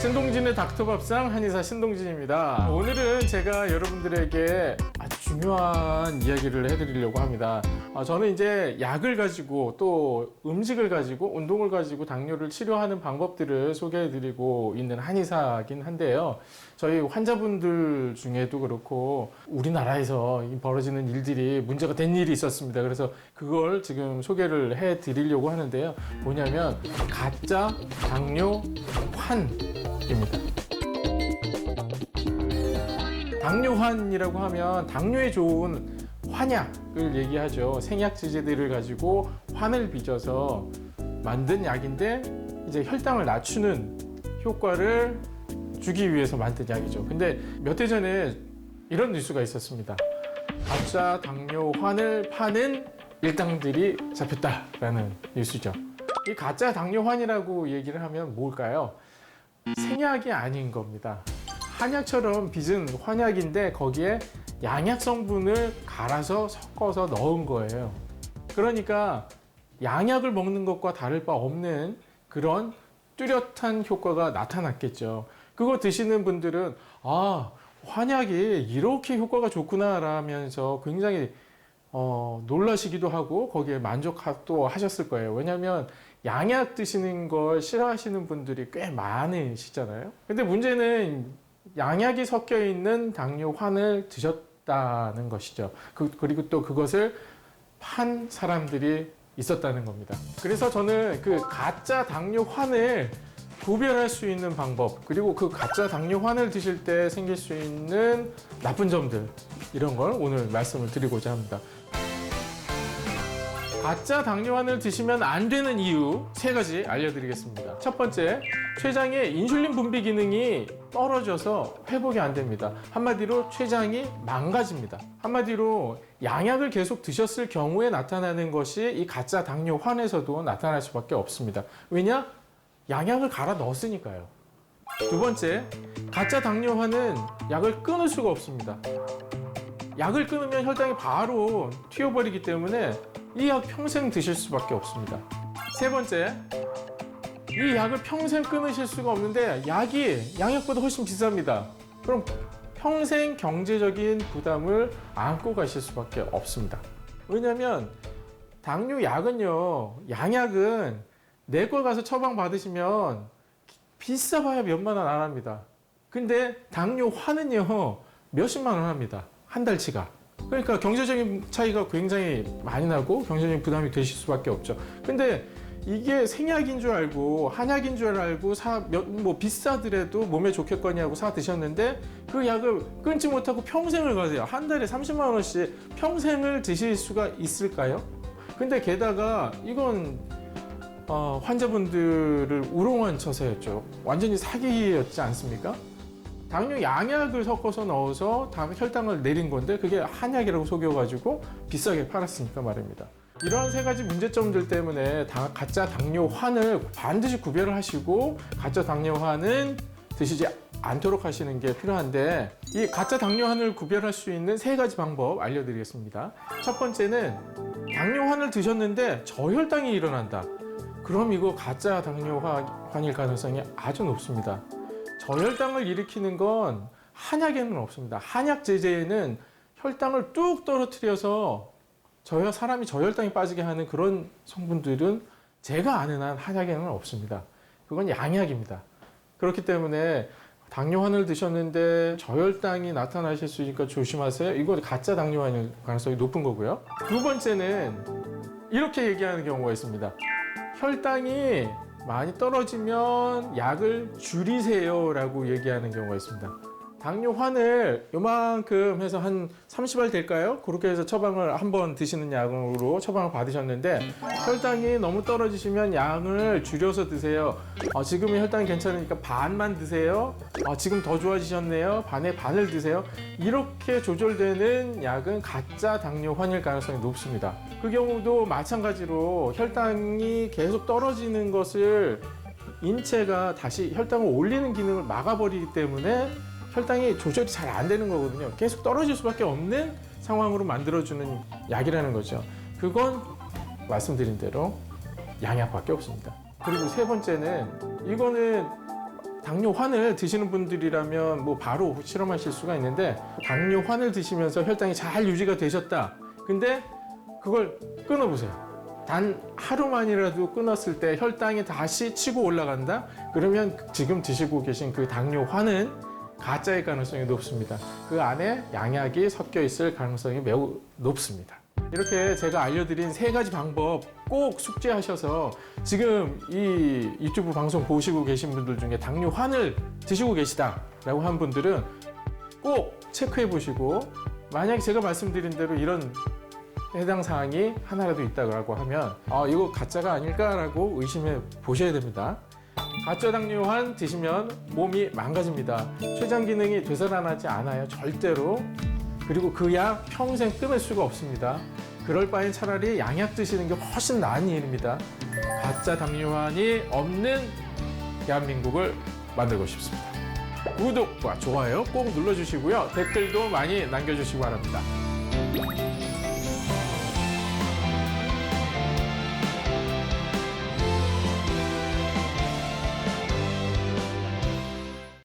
신동진의 닥터밥상 한의사 신동진입니다. 오늘은 제가 여러분들에게 아주 중요한 이야기를 해드리려고 합니다. 저는 이제 약을 가지고 또 음식을 가지고 운동을 가지고 당뇨를 치료하는 방법들을 소개해드리고 있는 한의사긴 한데요. 저희 환자분들 중에도 그렇고 우리나라에서 벌어지는 일들이 문제가 된 일이 있었습니다. 그래서 그걸 지금 소개를 해드리려고 하는데요. 뭐냐면 가짜 당뇨 환입니다. 당뇨환이라고 하면 당뇨에 좋은 환약을 얘기하죠. 생약지제들을 가지고 환을 빚어서 만든 약인데 이제 혈당을 낮추는 효과를 주기 위해서 만든 약이죠. 근데 몇 해 전에 이런 뉴스가 있었습니다. 가짜 당뇨환을 파는 일당들이 잡혔다라는 뉴스죠. 이 가짜 당뇨환이라고 얘기를 하면 뭘까요? 생약이 아닌 겁니다. 한약처럼 빚은 환약인데 거기에 양약 성분을 갈아서 섞어서 넣은 거예요. 그러니까 양약을 먹는 것과 다를 바 없는 그런 뚜렷한 효과가 나타났겠죠. 그거 드시는 분들은 환약이 이렇게 효과가 좋구나 라면서 굉장히 놀라시기도 하고 거기에 만족도 하셨을 거예요. 왜냐하면 양약 드시는 걸 싫어하시는 분들이 꽤 많으시잖아요. 근데 문제는 양약이 섞여 있는 당뇨환을 드셨다는 것이죠. 그리고 또 그것을 판 사람들이 있었다는 겁니다. 그래서 저는 그 가짜 당뇨환을 구별할 수 있는 방법, 그리고 그 가짜 당뇨환을 드실 때 생길 수 있는 나쁜 점들, 이런 걸 오늘 말씀을 드리고자 합니다. 가짜 당뇨환을 드시면 안 되는 이유 3가지 알려드리겠습니다. 첫 번째, 췌장의 인슐린 분비 기능이 떨어져서 회복이 안 됩니다. 한마디로 췌장이 망가집니다. 한마디로 양약을 계속 드셨을 경우에 나타나는 것이 이 가짜 당뇨환에서도 나타날 수밖에 없습니다. 왜냐? 양약을 갈아 넣었으니까요. 두 번째, 가짜 당뇨환은 약을 끊을 수가 없습니다. 약을 끊으면 혈당이 바로 튀어버리기 때문에 이 약 평생 드실 수밖에 없습니다. 세 번째, 이 약을 평생 끊으실 수가 없는데 약이 양약보다 훨씬 비쌉니다. 그럼 평생 경제적인 부담을 안고 가실 수밖에 없습니다. 왜냐하면 당뇨 약은요, 양약은 내과 가서 처방 받으시면 비싸봐야 몇만 원 안 합니다. 근데 당뇨환은요, 몇십만 원 합니다. 한 달치가. 그러니까 경제적인 차이가 굉장히 많이 나고 경제적인 부담이 되실 수밖에 없죠. 근데 이게 생약인 줄 알고 한약인 줄 알고 비싸더라도 몸에 좋겠거니 하고 사 드셨는데 그 약을 끊지 못하고 평생을 가세요. 한 달에 30만 원씩 평생을 드실 수가 있을까요? 근데 게다가 이건 환자분들을 우롱한 처사였죠. 완전히 사기였지 않습니까? 당뇨 양약을 섞어서 넣어서 혈당을 내린 건데 그게 한약이라고 속여가지고 비싸게 팔았으니까 말입니다. 이러한 3가지 문제점들 때문에 가짜 당뇨환을 반드시 구별을 하시고 가짜 당뇨환은 드시지 않도록 하시는 게 필요한데, 이 가짜 당뇨환을 구별할 수 있는 3가지 방법 알려드리겠습니다. 첫 번째는 당뇨환을 드셨는데 저혈당이 일어난다. 그럼 이거 가짜 당뇨환일 가능성이 아주 높습니다. 저혈당을 일으키는 건 한약에는 없습니다. 한약 제제에는 혈당을 뚝 떨어뜨려서 사람이 저혈당이 빠지게 하는 그런 성분들은 제가 아는 한 한약에는 없습니다. 그건 양약입니다. 그렇기 때문에 당뇨환을 드셨는데 저혈당이 나타나실 수 있으니까 조심하세요. 이거 가짜 당뇨환일 가능성이 높은 거고요. 두 번째는 이렇게 얘기하는 경우가 있습니다. 혈당이 많이 떨어지면 약을 줄이세요 라고 얘기하는 경우가 있습니다. 당뇨환을 요만큼 해서 한 30알 될까요? 그렇게 해서 처방을 한번 드시는 약으로 처방을 받으셨는데 혈당이 너무 떨어지시면 양을 줄여서 드세요. 지금은 혈당이 괜찮으니까 반만 드세요. 지금 더 좋아지셨네요. 반에 반을 드세요. 이렇게 조절되는 약은 가짜 당뇨환일 가능성이 높습니다. 그 경우도 마찬가지로 혈당이 계속 떨어지는 것을 인체가 다시 혈당을 올리는 기능을 막아버리기 때문에 혈당이 조절이 잘 안 되는 거거든요. 계속 떨어질 수밖에 없는 상황으로 만들어주는 약이라는 거죠. 그건 말씀드린 대로 양약밖에 없습니다. 그리고 3번째는 이거는 당뇨환을 드시는 분들이라면 뭐 바로 실험하실 수가 있는데 당뇨환을 드시면서 혈당이 잘 유지가 되셨다. 근데 그걸 끊어보세요. 단 하루만이라도 끊었을 때 혈당이 다시 치고 올라간다? 그러면 지금 드시고 계신 그 당뇨환은 가짜일 가능성이 높습니다. 그 안에 양약이 섞여 있을 가능성이 매우 높습니다. 이렇게 제가 알려드린 3가지 방법 꼭 숙지하셔서 지금 이 유튜브 방송 보시고 계신 분들 중에 당뇨환을 드시고 계시다라고 한 분들은 꼭 체크해 보시고 만약 제가 말씀드린 대로 이런 해당 사항이 하나라도 있다고 하면 이거 가짜가 아닐까라고 의심해 보셔야 됩니다. 가짜 당뇨환 드시면 몸이 망가집니다. 췌장 기능이 되살아나지 않아요. 절대로. 그리고 그 약 평생 끊을 수가 없습니다. 그럴 바엔 차라리 양약 드시는 게 훨씬 나은 일입니다. 가짜 당뇨환이 없는 대한민국을 만들고 싶습니다. 구독과 좋아요 꼭 눌러주시고요. 댓글도 많이 남겨주시기 바랍니다.